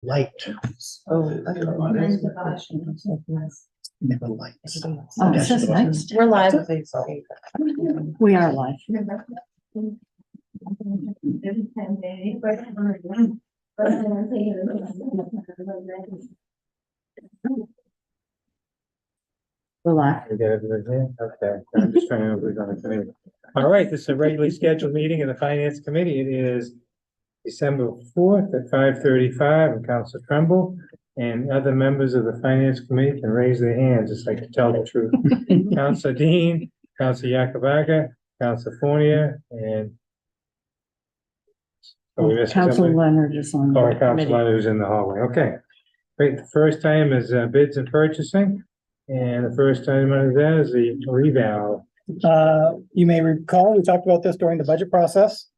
light. Never lights. Oh, this is nice. We're live. We are live. We're live. We got everything here? Okay, I'm just trying to know if we're gonna come in. All right, this is a regularly scheduled meeting of the Finance Committee. It is December 4th at 5:35, and Council Tremble and other members of the Finance Committee can raise their hands, just like to tell the truth. Council Dean, Council Yakabaga, Council Fournier, and oh, we missed Council somebody? Leonard is on. Oh, the Council committee. Leonard who's in the hallway. Okay. Great. The first item is bids and purchasing. And the first item on that is the reval. You may recall, we talked about this during the budget process.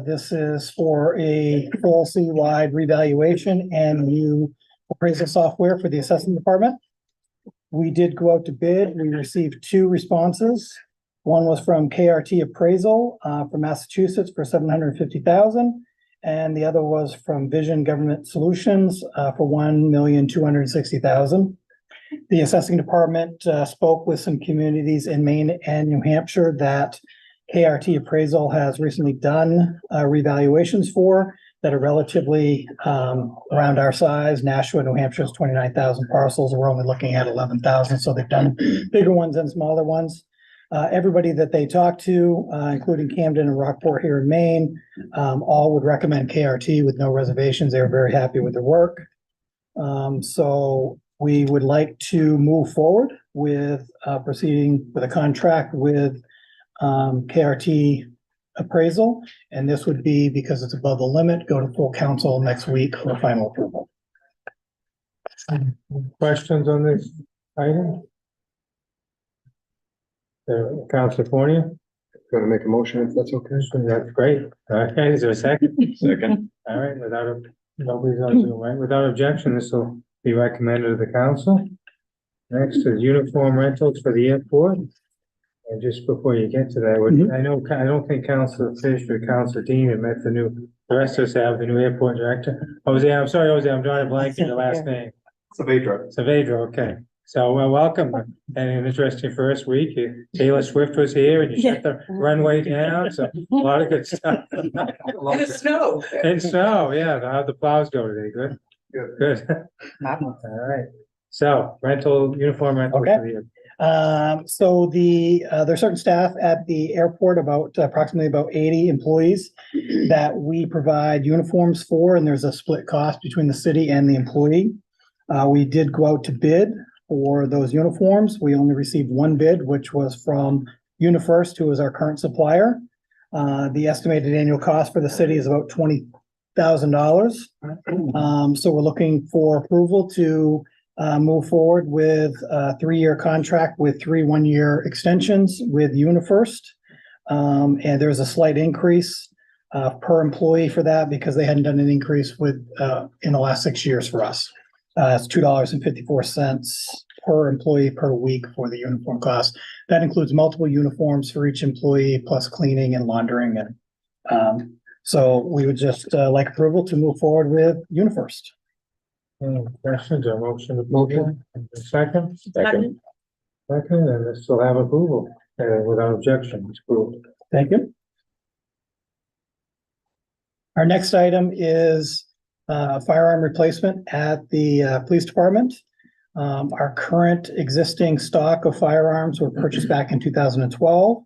This is for a full citywide revaluation and new appraisal software for the assessment department. We did go out to bid. We received two responses. One was from KRT Appraisal, from Massachusetts for $750,000. And the other was from Vision Government Solutions, for $1,260,000. The assessing department spoke with some communities in Maine and New Hampshire that KRT Appraisal has recently done revaluations for that are relatively around our size. Nashua, New Hampshire is 29,000 parcels. We're only looking at 11,000, so they've done bigger ones and smaller ones. Everybody that they talked to, including Camden and Rockport here in Maine, all would recommend KRT with no reservations. They were very happy with their work. So we would like to move forward with proceeding with a contract with KRT Appraisal. And this would be, because it's above the limit, go to full council next week for final approval. Questions on this item? Council Fournier? Gonna make a motion if that's okay. That's great. Okay, is there a second? Second. All right, nobody's on Zoom, right? Without objection, this will be recommended to the council. Next is uniform rentals for the airport. And just before you get to that, I don't think Council Fish or Council Dean have met the rest of us have the new airport director. Jose, I'm sorry, Jose, I'm drawing a blank in the last name. Savedra, okay. So, welcome, and an interesting first week. Taylor Swift was here and you shut the runway down, so a lot of good stuff. And it snowed. And snow, yeah, how'd the plows go today? Good? Good. All right. So uniform rental. Okay. So there's certain staff at the airport, approximately 80 employees that we provide uniforms for, and there's a split cost between the city and the employee. We did go out to bid for those uniforms. We only received one bid, which was from UniFirst, who is our current supplier. The estimated annual cost for the city is about $20,000. So we're looking for approval to move forward with a 3-year contract with 3 one-year extensions with UniFirst. And there's a slight increase per employee for that because they hadn't done an increase in the last 6 years for us. It's $2.54 per employee per week for the uniform cost. That includes multiple uniforms for each employee, plus cleaning and laundering. And so we would just like approval to move forward with UniFirst. Any questions or motion? Second? Second. Second, and this will have approval, without objection, it's approved. Thank you. Our next item is firearm replacement at the police department. Our current existing stock of firearms were purchased back in 2012.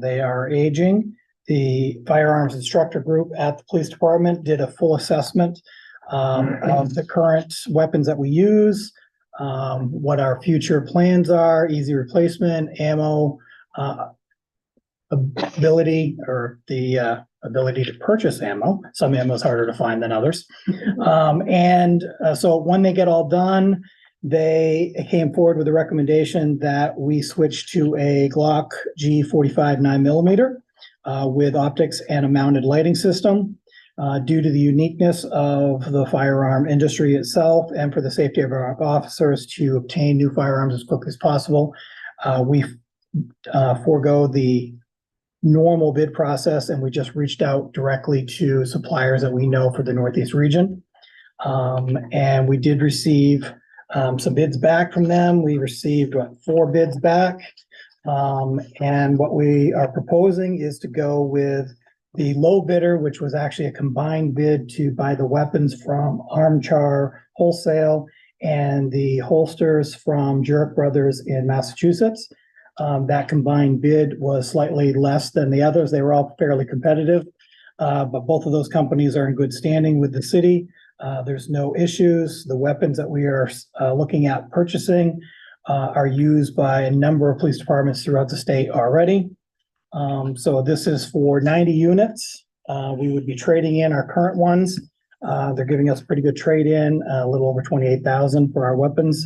They are aging. The firearms instructor group at the police department did a full assessment of the current weapons that we use, what our future plans are, easy replacement, ammo, ability, or the ability to purchase ammo. Some ammo is harder to find than others. So when they get all done, they came forward with a recommendation that we switch to a Glock G45 9mm with optics and a mounted lighting system. Due to the uniqueness of the firearm industry itself and for the safety of our officers to obtain new firearms as quickly as possible, we forego the normal bid process and we just reached out directly to suppliers that we know for the Northeast region. And we did receive some bids back from them. We received 4 bids back. And what we are proposing is to go with the low bidder, which was actually a combined bid to buy the weapons from Armchar Wholesale and the holsters from Jurek Brothers in Massachusetts. That combined bid was slightly less than the others. They were all fairly competitive. But both of those companies are in good standing with the city. There's no issues. The weapons that we are looking at purchasing are used by a number of police departments throughout the state already. So this is for 90 units. We would be trading in our current ones. They're giving us a pretty good trade-in, a little over 28,000 for our weapons.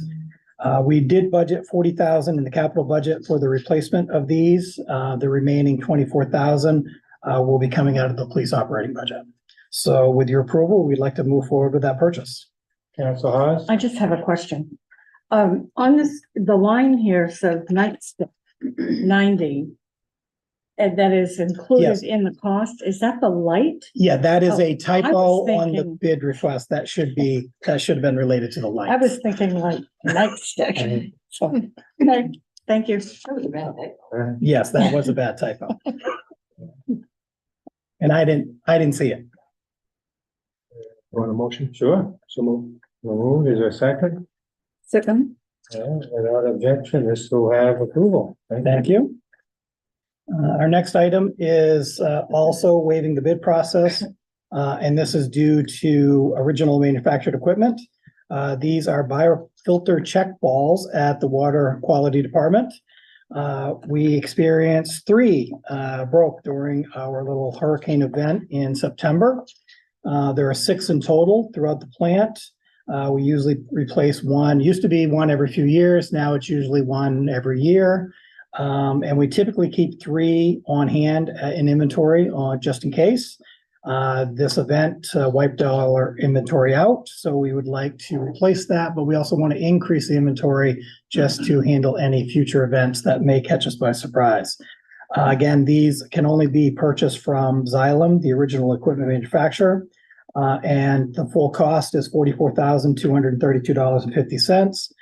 We did budget 40,000 in the capital budget for the replacement of these. The remaining 24,000 will be coming out of the police operating budget. So with your approval, we'd like to move forward with that purchase. Council Hawes? I just have a question. On this, the line here says nightstick 90. And that is Yes. included in the cost. Is that the light? Yeah, that is a Oh, I typo was on the thinking- bid request. That should have been related to the lights. I was thinking like nightstick. So, okay, thank you. Yes, that was a bad typo. And I didn't see it. Want a motion? Sure. So move. Moved. Is there a second? Second. Without objection, this will have approval. Thank you. Our next item is also waiving the bid process. And this is due to original manufactured equipment. These are biofilter check balls at the Water Quality Department. We experienced 3 broke during our little hurricane event in September. There are 6 in total throughout the plant. We usually replace 1, used to be 1 every few years. Now it's usually 1 every year. And we typically keep 3 on hand in inventory just in case. This event wiped our inventory out, so we would like to replace that, but we also want to increase the inventory just to handle any future events that may catch us by surprise. Again, these can only be purchased from Xylem, the original equipment manufacturer. And the full cost is $44,232.50,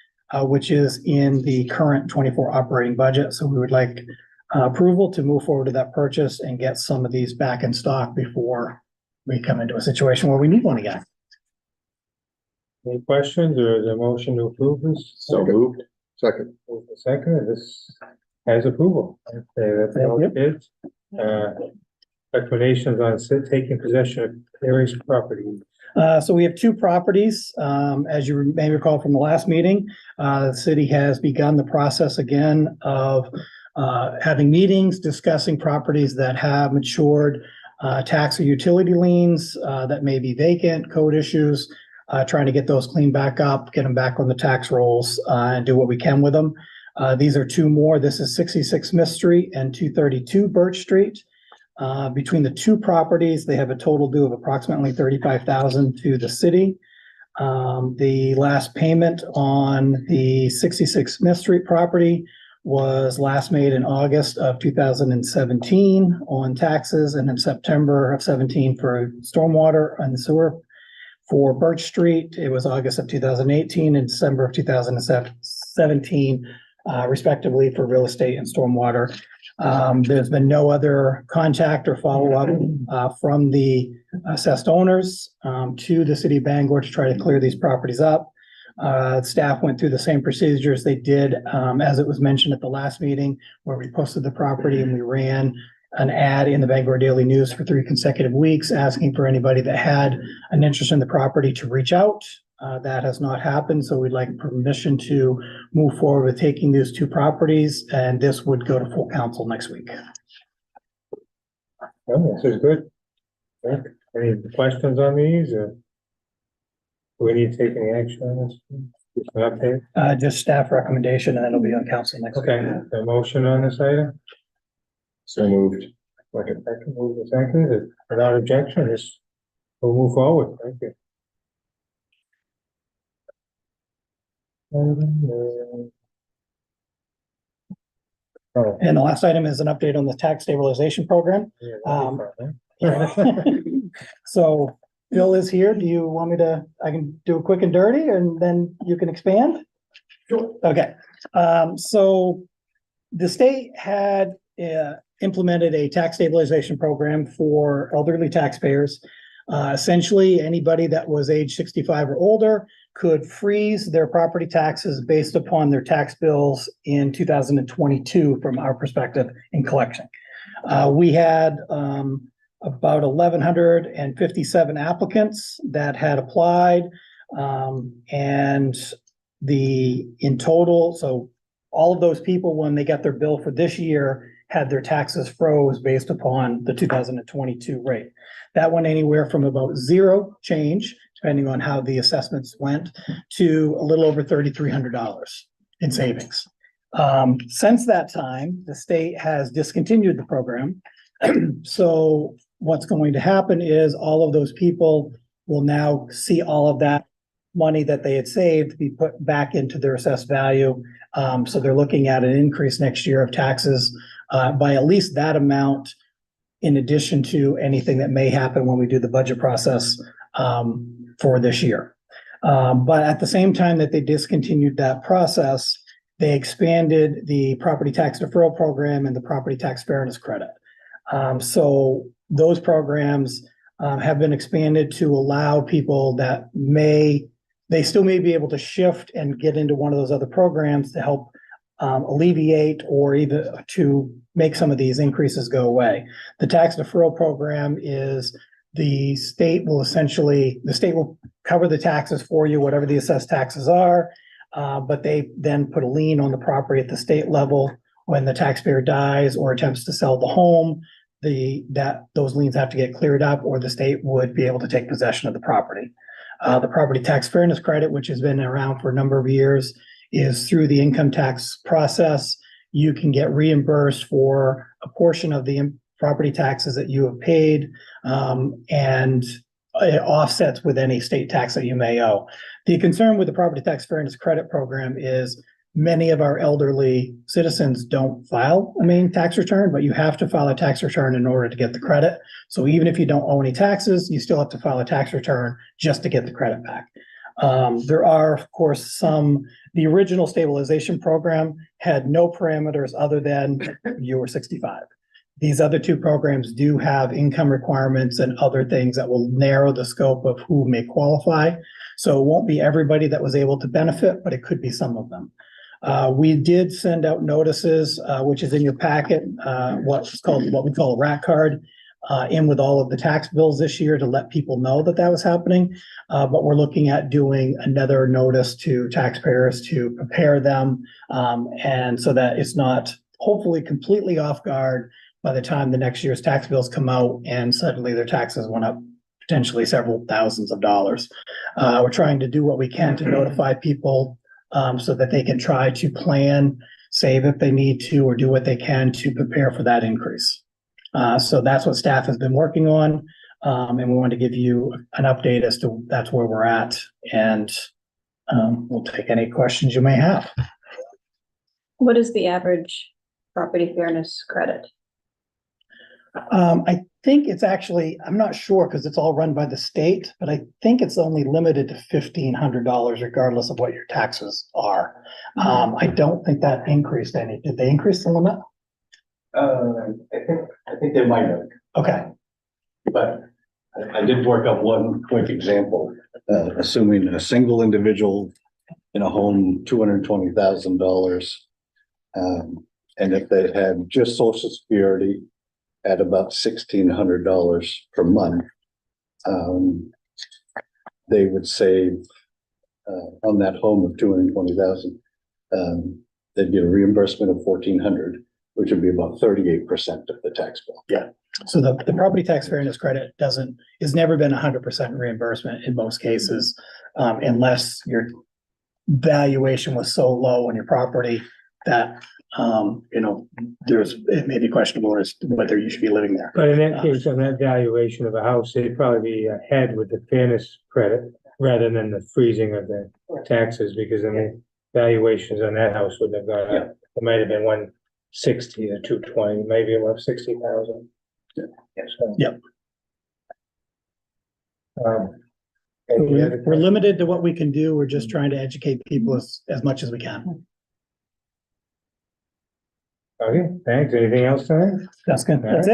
which is in the current 24 operating budget. So we would like approval to move forward to that purchase and get some of these back in stock before we come into a situation where we need one again. Any questions or is there a motion to approve this? So moved. Second. Moved and seconded. This has approval. Okay, that's all Thank it is. Recommendations on taking possession of various property. So we have 2 properties. As you may recall from the last meeting, the city has begun the process again of having meetings, discussing properties that have matured tax or utility liens that may be vacant, code issues, trying to get those cleaned back up, get them back on the tax rolls, and do what we can with them. These are 2 more. This is 66 Smith Street and 232 Birch Street. Between the 2 properties, they have a total due of approximately $35,000 to the city. The last payment on the 66 Smith Street property was last made in August of 2017 on taxes, and in September of 17 for stormwater and sewer. For Birch Street, it was August of 2018 and December of 2017, respectively, for real estate and stormwater. There's been no other contact or follow-up from the assessed owners to the city of Bangor to try to clear these properties up. Staff went through the same procedures they did, as it was mentioned at the last meeting, where we posted the property and we ran an ad in the Bangor Daily News for 3 consecutive weeks, asking for anybody that had an interest in the property to reach out. That has not happened, so we'd like permission to move forward with taking these 2 properties, and this would go to full council next week. Oh, this is good. Yeah. Any questions on these or? Do we need to take any action on this? Just an update? Just staff recommendation, and then it'll be on council next week. Okay, a motion on this item? So moved. Second, move the second, without objection, this will move forward. Thank you. Oh, And the last item is an update on the tax stabilization program. yeah, that'd be fun, huh? So Bill is here. Do you want me to, I can do a quick and dirty and then you can expand? Sure. Okay, so the state had implemented a tax stabilization program for elderly taxpayers. Essentially, anybody that was age 65 or older could freeze their property taxes based upon their tax bills in 2022 from our perspective in collection. We had about 1,157 applicants that had applied. And in total, so all of those people, when they got their bill for this year, had their taxes froze based upon the 2022 rate. That went anywhere from about zero change, depending on how the assessments went, to a little over $3,300 in savings. Since that time, the state has discontinued the program. So what's going to happen is all of those people will now see all of that money that they had saved be put back into their assessed value. So they're looking at an increase next year of taxes by at least that amount, in addition to anything that may happen when we do the budget process for this year. But at the same time that they discontinued that process, they expanded the property tax deferral program and the property tax fairness credit. So those programs have been expanded to allow people that they still may be able to shift and get into one of those other programs to help alleviate or even to make some of these increases go away. The tax deferral program is the state will cover the taxes for you, whatever the assessed taxes are. But they then put a lien on the property at the state level when the taxpayer dies or attempts to sell the home. Those liens have to get cleared up, or the state would be able to take possession of the property. The property tax fairness credit, which has been around for a number of years, is through the income tax process. You can get reimbursed for a portion of the property taxes that you have paid, and it offsets with any state tax that you may owe. The concern with the property tax fairness credit program is many of our elderly citizens don't file a main tax return, but you have to file a tax return in order to get the credit. So even if you don't owe any taxes, you still have to file a tax return just to get the credit back. There are, of course, the original stabilization program had no parameters other than you were 65. These other two programs do have income requirements and other things that will narrow the scope of who may qualify. So it won't be everybody that was able to benefit, but it could be some of them. We did send out notices, which is in your packet, what we call a rat card, in with all of the tax bills this year to let people know that was happening. But we're looking at doing another notice to taxpayers to prepare them, and so that it's not hopefully completely off guard by the time the next year's tax bills come out and suddenly their taxes went up potentially several thousands of dollars. We're trying to do what we can to notify people so that they can try to plan, save if they need to, or do what they can to prepare for that increase. So that's what staff has been working on. And we want to give you an update as to that's where we're at. And we'll take any questions you may have. What is the average property fairness credit? I think it's actually, I'm not sure because it's all run by the state, but I think it's only limited to $1,500 regardless of what your taxes are. I don't think that increased any. Did they increase the limit? I think they might have, Okay. but I did work up one quick example, assuming a single individual in a home, $220,000. And if they had just Social Security at about $1,600 per month, they would save on that home of 220,000. They'd get a reimbursement of $1,400, which would be about 38% of the tax bill. Yeah. So the property tax fairness credit has never been 100% reimbursement in most cases, unless your valuation was so low on your property that, it may be questionable as to whether you should be living there. But in that case, on that valuation of a house, it'd probably be ahead with the fairness credit rather than the freezing of the taxes, because I mean, valuations on that house would have gone up. It might have been 160 or 220, maybe about 60,000. Yeah. So, Yep. Any We're other we're limited to what we can do. We're just trying to educate people as much as we can. Okay, thanks. Anything else tonight? That's good. That's it.